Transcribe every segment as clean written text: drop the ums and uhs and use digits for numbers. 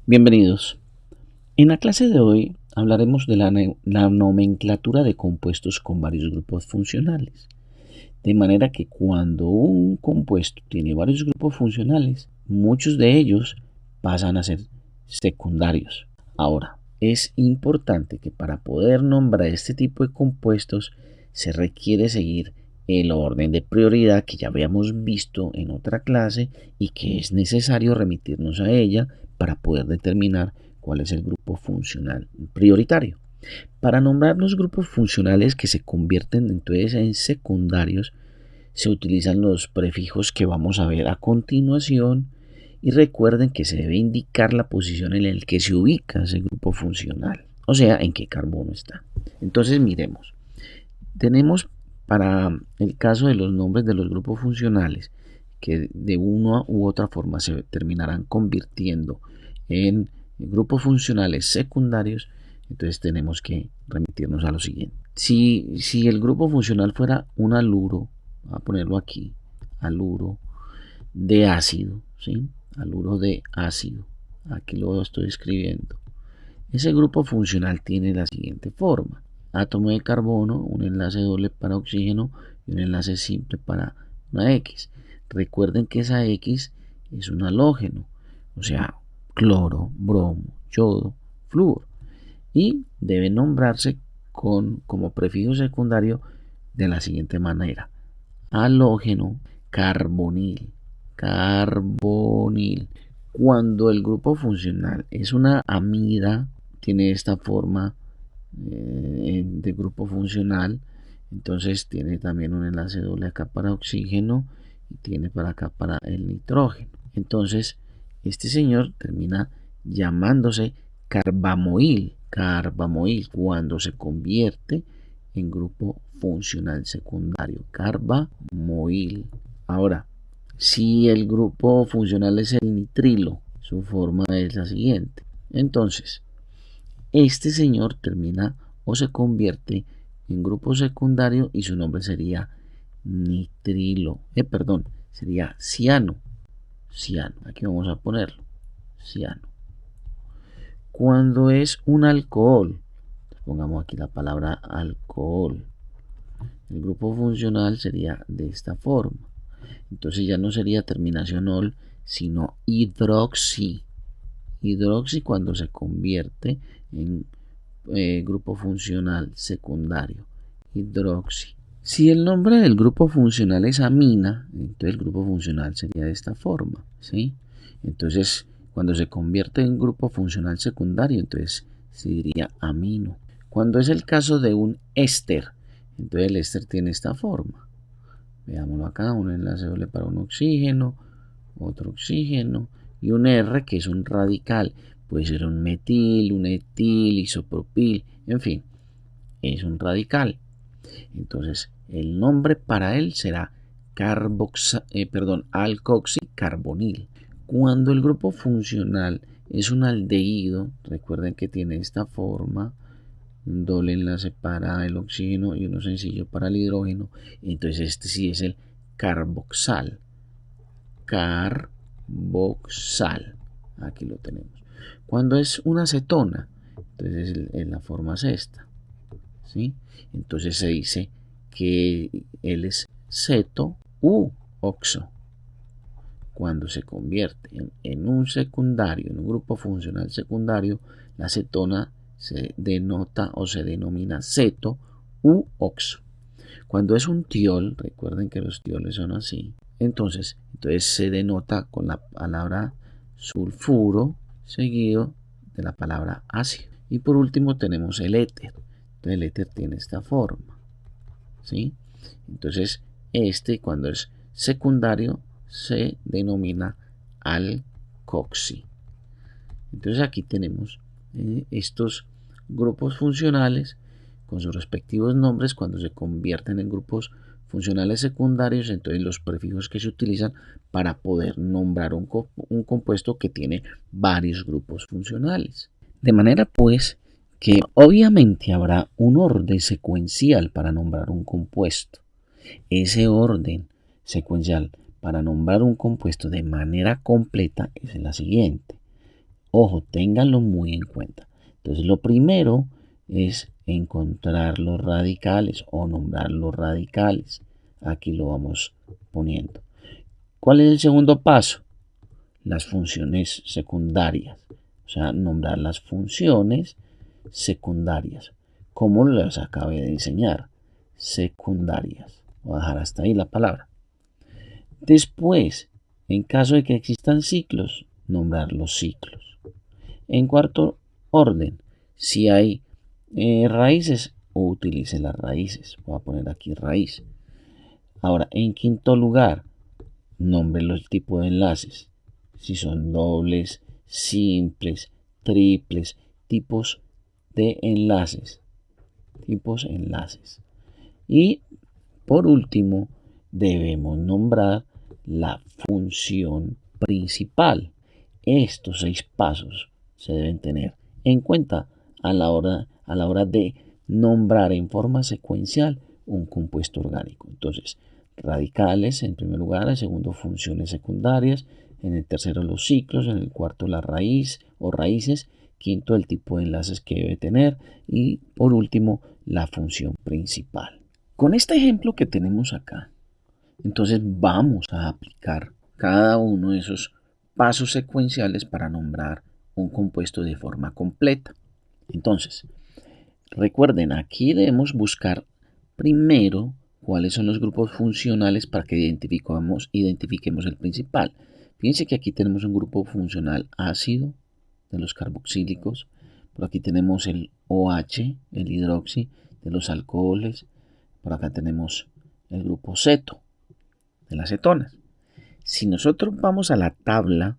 Bienvenidos. En la clase de hoy hablaremos de la nomenclatura de compuestos con varios grupos funcionales. De manera que cuando un compuesto tiene varios grupos funcionales, muchos de ellos pasan a ser secundarios. Ahora, es importante que para poder nombrar este tipo de compuestos se requiere seguir el orden de prioridad que ya habíamos visto en otra clase y que es necesario remitirnos a ella para poder determinar cuál es el grupo funcional prioritario. Para nombrar los grupos funcionales que se convierten entonces en secundarios, se utilizan los prefijos que vamos a ver a continuación y recuerden que se debe indicar la posición en la que se ubica ese grupo funcional, o sea, en qué carbono está. Entonces miremos, tenemos para el caso de los nombres de los grupos funcionales que de una u otra forma se terminarán convirtiendo en grupos funcionales secundarios, entonces tenemos que remitirnos a lo siguiente. Si el grupo funcional fuera un haluro, voy a ponerlo aquí, haluro de ácido, ¿sí? Haluro de ácido, aquí lo estoy escribiendo. Ese grupo funcional tiene la siguiente forma: átomo de carbono, un enlace doble para oxígeno y un enlace simple para una X. Recuerden que esa X es un halógeno, o sea, cloro, bromo, yodo, flúor, y debe nombrarse como prefijo secundario de la siguiente manera: halógeno carbonil. Carbonil. Cuando el grupo funcional es una amida, tiene esta forma de grupo funcional, entonces tiene también un enlace doble acá para oxígeno y tiene para acá para el nitrógeno. Entonces este señor termina llamándose carbamoil. Carbamoil cuando se convierte en grupo funcional secundario. Carbamoil. Ahora, si el grupo funcional es el nitrilo, su forma es la siguiente. Entonces, este señor termina o se convierte en grupo secundario y su nombre sería nitrilo. Sería ciano. Ciano. Aquí vamos a ponerlo. Ciano. Cuando es un alcohol, pongamos aquí la palabra alcohol, el grupo funcional sería de esta forma. Entonces ya no sería terminación ol, sino hidroxi. Hidroxi cuando se convierte en grupo funcional secundario. Hidroxi. Si el nombre del grupo funcional es amina, entonces el grupo funcional sería de esta forma, ¿sí? Entonces, cuando se convierte en grupo funcional secundario, entonces se diría amino. Cuando es el caso de un éster, entonces el éster tiene esta forma. Veámoslo acá, un enlace doble para un oxígeno, otro oxígeno y un R que es un radical. Puede ser un metil, un etil, isopropil, en fin, es un radical. Entonces, el nombre para él será alcoxicarbonil. Cuando el grupo funcional es un aldehído, recuerden que tiene esta forma, un doble enlace para el oxígeno y uno sencillo para el hidrógeno, entonces este sí es el carboxal. Carboxal. Aquí lo tenemos. Cuando es una acetona, entonces la forma es esta, ¿sí? Entonces se dice que él es ceto u oxo. Cuando se convierte en un secundario, en un grupo funcional secundario, la acetona se denota o se denomina ceto u oxo. Cuando es un tiol, recuerden que los tioles son así, entonces se denota con la palabra sulfuro seguido de la palabra ácido. Y por último tenemos el éter. Entonces el éter tiene esta forma, ¿sí? Entonces cuando es secundario se denomina alcoxi. Entonces aquí tenemos estos grupos funcionales con sus respectivos nombres cuando se convierten en grupos funcionales secundarios, entonces los prefijos que se utilizan para poder nombrar un compuesto que tiene varios grupos funcionales. De manera pues que obviamente habrá un orden secuencial para nombrar un compuesto. Ese orden secuencial para nombrar un compuesto de manera completa es la siguiente: Ojo, ténganlo muy en cuenta. Entonces, lo primero es encontrar los radicales o nombrar los radicales. Aquí lo vamos poniendo. ¿Cuál es el segundo paso? Las funciones secundarias. O sea, nombrar las funciones secundarias. Como las acabé de enseñar. Secundarias. Voy a dejar hasta ahí la palabra. Después, en caso de que existan ciclos, nombrar los ciclos. En cuarto orden, si hay raíces, utilice las raíces. Voy a poner aquí raíz. Ahora, en quinto lugar, nombre los tipos de enlaces. Si son dobles, simples, triples, tipos de enlaces. Tipos enlaces. Y por último, debemos nombrar la función principal. Estos 6 pasos se deben tener en cuenta a la hora de nombrar en forma secuencial un compuesto orgánico. Entonces, radicales en primer lugar, en segundo funciones secundarias, en el tercero los ciclos, en el cuarto la raíz o raíces, quinto el tipo de enlaces que debe tener y por último la función principal. Con este ejemplo que tenemos acá, entonces vamos a aplicar cada uno de esos pasos secuenciales para nombrar un compuesto de forma completa. Entonces, recuerden, aquí debemos buscar primero cuáles son los grupos funcionales para que identifiquemos el principal. Fíjense que aquí tenemos un grupo funcional ácido de los carboxílicos, por aquí tenemos el OH, el hidroxi de los alcoholes, por acá tenemos el grupo ceto de las cetonas. Si nosotros vamos a la tabla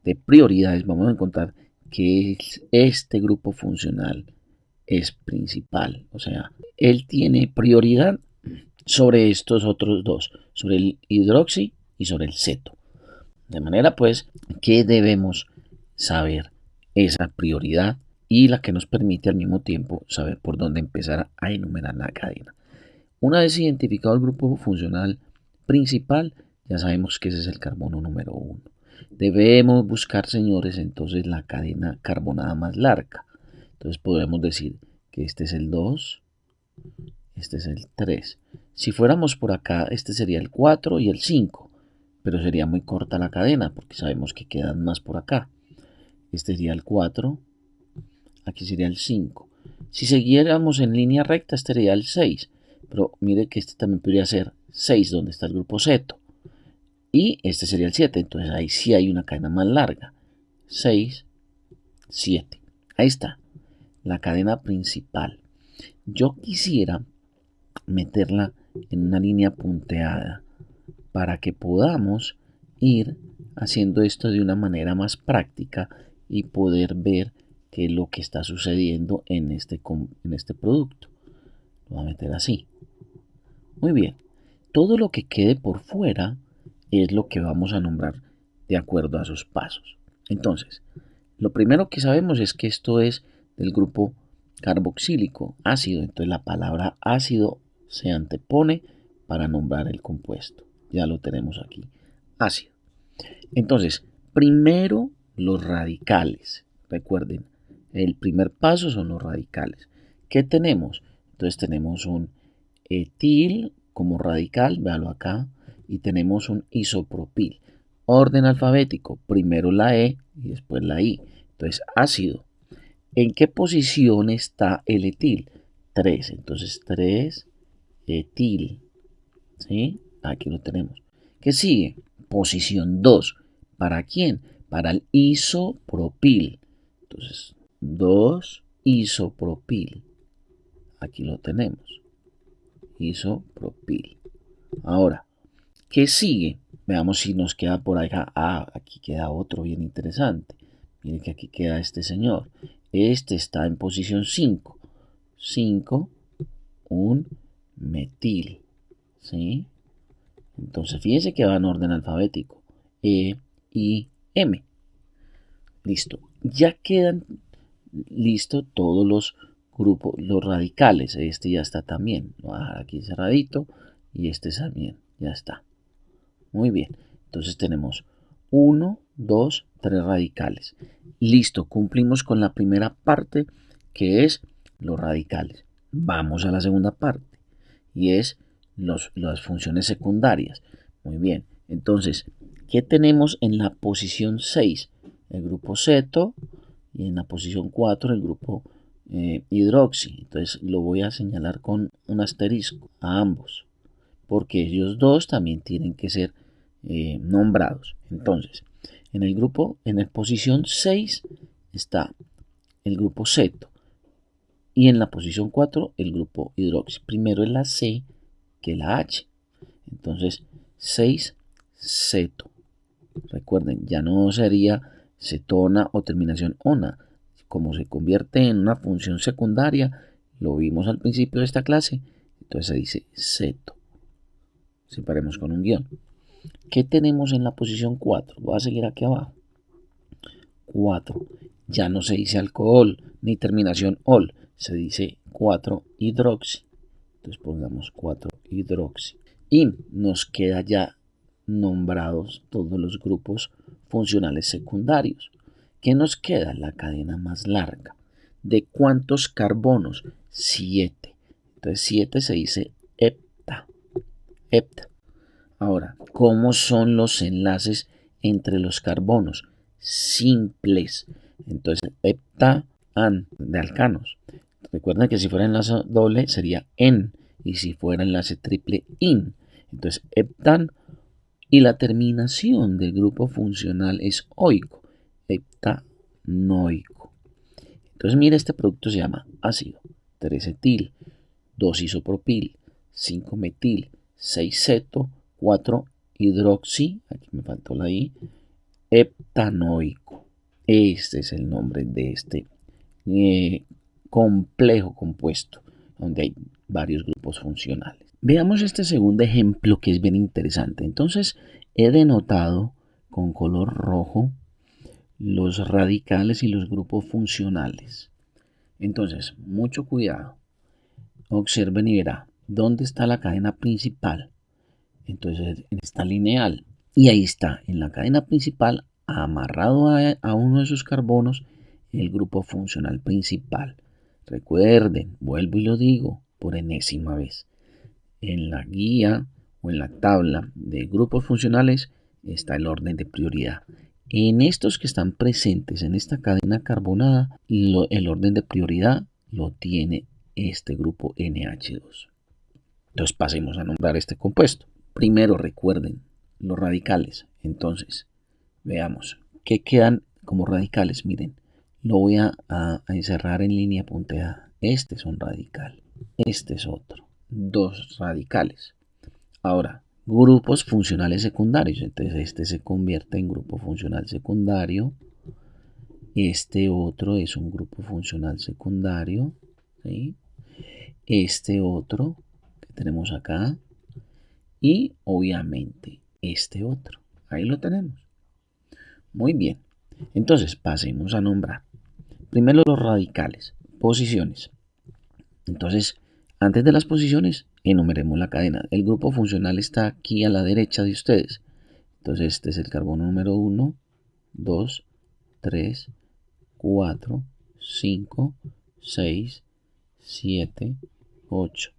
de prioridades, vamos a encontrar que este grupo funcional es principal. O sea, él tiene prioridad sobre estos otros dos, sobre el hidroxi y sobre el ceto. De manera pues que debemos saber esa prioridad y la que nos permite al mismo tiempo saber por dónde empezar a enumerar la cadena. Una vez identificado el grupo funcional principal, ya sabemos que ese es el carbono número 1. Debemos buscar, señores, entonces la cadena carbonada más larga. Entonces podemos decir que este es el 2, este es el 3. Si fuéramos por acá, este sería el 4 y el 5, pero sería muy corta la cadena porque sabemos que quedan más por acá. Este sería el 4, aquí sería el 5. Si siguiéramos en línea recta, este sería el 6. Pero mire que este también podría ser 6, donde está el grupo ceto. Y este sería el 7. Entonces ahí sí hay una cadena más larga. 6, 7. Ahí está. La cadena principal. Yo quisiera meterla en una línea punteada para que podamos ir haciendo esto de una manera más práctica y poder ver qué es lo que está sucediendo en este producto. Lo voy a meter así. Muy bien. Todo lo que quede por fuera es lo que vamos a nombrar de acuerdo a sus pasos. Entonces, lo primero que sabemos es que esto es del grupo carboxílico, ácido. Entonces la palabra ácido se antepone para nombrar el compuesto. Ya lo tenemos aquí, ácido. Entonces, primero los radicales. Recuerden, el primer paso son los radicales. ¿Qué tenemos? Entonces tenemos un etil como radical, véalo acá, y tenemos un isopropil. Orden alfabético, primero la E y después la I. Entonces, ácido. ¿En qué posición está el etil? 3. Entonces, 3 etil. ¿Sí? Aquí lo tenemos. ¿Qué sigue? Posición 2. ¿Para quién? Para el isopropil. Entonces, 2 isopropil. Aquí lo tenemos. Isopropil. Ahora, ¿qué sigue? Veamos si nos queda por acá. Ah, aquí queda otro bien interesante. Miren que aquí queda este señor. Este está en posición 5. 5, un metil. ¿Sí? Entonces, fíjense que va en orden alfabético. E, I, M. Listo. Ya quedan listos todos los grupos, los radicales. Este ya está también. Lo voy a dejar aquí cerradito. Y este también. Ya está. Muy bien. Entonces tenemos 1, 2, 3 radicales. Listo, cumplimos con la primera parte, que es los radicales. Vamos a la segunda parte, y es las funciones secundarias. Muy bien, entonces, ¿qué tenemos en la posición 6? El grupo ceto, y en la posición 4 el grupo hidroxi. Entonces lo voy a señalar con un asterisco a ambos, porque ellos dos también tienen que ser nombrados. Entonces, en la posición 6 está el grupo ceto, y en la posición 4 el grupo hidroxi. Primero es la C que la H. Entonces, 6 ceto. Recuerden, ya no sería cetona o terminación ona. Como se convierte en una función secundaria, lo vimos al principio de esta clase, entonces se dice ceto. Separemos con un guión. ¿Qué tenemos en la posición 4? Voy a seguir aquí abajo. 4. Ya no se dice alcohol ni terminación ol, se dice 4 hidroxi. Entonces pongamos 4 hidroxi. Y nos queda ya nombrados todos los grupos funcionales secundarios. ¿Qué nos queda? La cadena más larga. ¿De cuántos carbonos? 7. Entonces 7 se dice hepta. Hepta. Ahora, ¿cómo son los enlaces entre los carbonos? Simples. Entonces, hepta-an de alcanos. Recuerden que si fuera enlace doble sería en, y si fuera enlace triple, in. Entonces, heptan, y la terminación del grupo funcional es oico, heptanoico. Entonces, mire, este producto se llama ácido 3-etil, 2-isopropil, 5-metil, 6-ceto, 4-hidroxi, aquí me faltó la I, heptanoico. Este es el nombre de este complejo compuesto, donde hay varios grupos funcionales. Veamos este segundo ejemplo, que es bien interesante. Entonces, he denotado con color rojo los radicales y los grupos funcionales. Entonces, mucho cuidado. Observen y verá dónde está la cadena principal. Entonces está lineal, y ahí está, en la cadena principal, amarrado a uno de sus carbonos, el grupo funcional principal. Recuerden, vuelvo y lo digo por enésima vez, en la guía o en la tabla de grupos funcionales está el orden de prioridad. En estos que están presentes en esta cadena carbonada, el orden de prioridad lo tiene este grupo NH2. Entonces pasemos a nombrar este compuesto. Primero recuerden los radicales. Entonces, veamos qué quedan como radicales. Miren, lo voy a encerrar en línea punteada. Este es un radical. Este es otro. Dos radicales. Ahora, grupos funcionales secundarios. Entonces, este se convierte en grupo funcional secundario. Este otro es un grupo funcional secundario. ¿Sí? Este otro que tenemos acá. Y obviamente este otro. Ahí lo tenemos. Muy bien. Entonces pasemos a nombrar. Primero los radicales. Posiciones. Entonces, antes de las posiciones, enumeremos la cadena. El grupo funcional está aquí a la derecha de ustedes. Entonces, este es el carbono número 1, 2, 3, 4, 5, 6, 7, 8,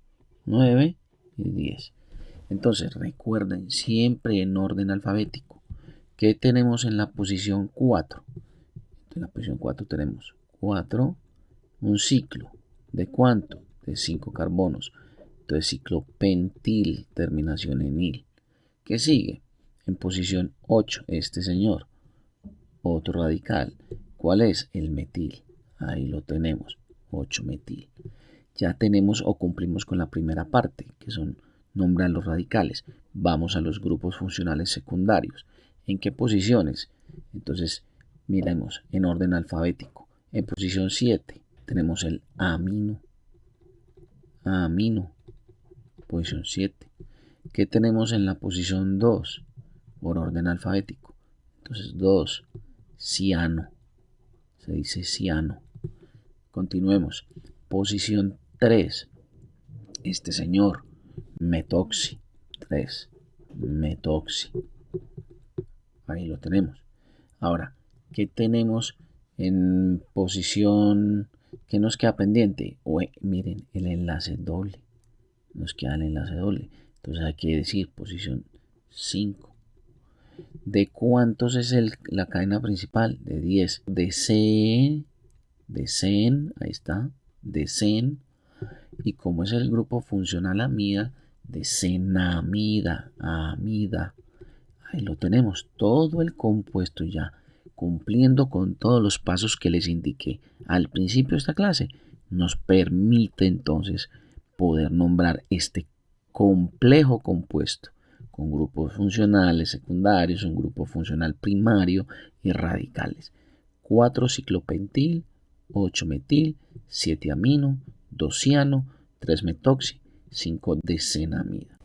9 y 10. Entonces, recuerden, siempre en orden alfabético. ¿Qué tenemos en la posición 4? En la posición 4 tenemos 4, un ciclo. ¿De cuánto? De 5 carbonos. Entonces, ciclo pentil, terminación en il. ¿Qué sigue? En posición 8, este señor. Otro radical. ¿Cuál es? El metil. Ahí lo tenemos. 8 metil. Ya tenemos o cumplimos con la primera parte, que son nombrar los radicales. Vamos a los grupos funcionales secundarios. ¿En qué posiciones? Entonces, miremos en orden alfabético. En posición 7 tenemos el amino. Amino. Posición 7. ¿Qué tenemos en la posición 2? Por orden alfabético. Entonces, 2. Ciano. Se dice ciano. Continuemos. Posición 3. Este señor. Metoxi. 3. Metoxi. Ahí lo tenemos. Ahora, ¿qué tenemos en posición que nos queda pendiente? Miren, el enlace doble. Nos queda el enlace doble. Entonces hay que decir posición 5. ¿De cuántos es la cadena principal? De 10. De ahí está, de cen. Y como es el grupo funcional amida, de cenamida, amida. Ahí lo tenemos, todo el compuesto ya, cumpliendo con todos los pasos que les indiqué al principio de esta clase. Nos permite entonces poder nombrar este complejo compuesto con grupos funcionales secundarios, un grupo funcional primario y radicales. 4 ciclopentil, 8 metil, 7 amino, 2 ciano, 3 metoxi, 5 decenamida.